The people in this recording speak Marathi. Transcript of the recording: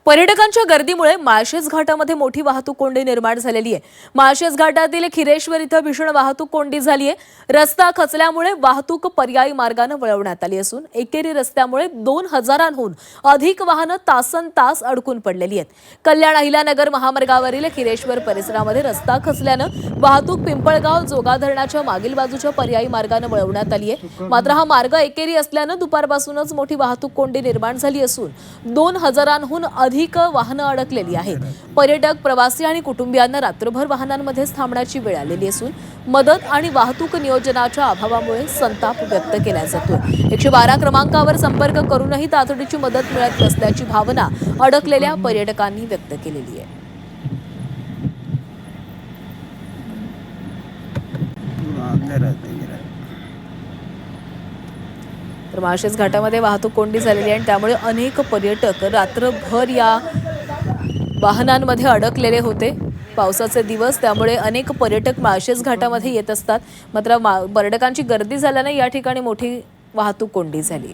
पर्यटकांच्या गर्दीमुळे माळशेज घाटामध्ये मोठी वाहतूक कोंडी निर्माण झालेली आहे। माळशेज घाटातील खिरेश्वर इथं भीषण वाहतूक कोंडी झाली आहे। रस्ता खचल्यामुळे वाहतूक पर्यायी मार्गाने वळवण्यात आली असून एकेरी रस्त्यामुळे 2000हून अधिक वाहनं तासनतास अडकून पडलेली आहेत। कल्याण अहिल्यानगर महामार्गावरील खिरेश्वर परिसरामध्ये रस्ता खचल्याने वाहतूक पिंपळगाव जोगा धरणाच्या मागील बाजूच्या पर्यायी मार्गाने वळवण्यात आली आहे। मात्र हा मार्ग एकेरी असल्याने दुपारपासूनच मोठी वाहतूक कोंडी निर्माण झाली असून 2000हून अधिक वाहनं अडकलेली आहेत। पर्यटक, प्रवासी आणि कुटुंबियांना रात्रभर वाहनांमध्ये थांबण्याची वेळ आलेली असून मदत आणि वाहतूक नियोजनाच्या अभावामुळे संताप व्यक्त केला जातोय। 112 क्रमांकावर संपर्क करूनही तातडीची मदत मिळत नसल्याची भावना अडकलेल्या पर्यटकांनी व्यक्त केलेली आहे। तर माळशेज घाटामध्ये वाहतूक कोंडी झालेली आहे आणि त्यामुळे अनेक पर्यटक रात्रभर या वाहनांमध्ये अडकलेले होते। पावसाचे दिवस त्यामुळे अनेक पर्यटक माळशेज घाटामध्ये येत असतात। मात्र पर्यटकांची गर्दी झाल्याने या ठिकाणी मोठी वाहतूक कोंडी झाली।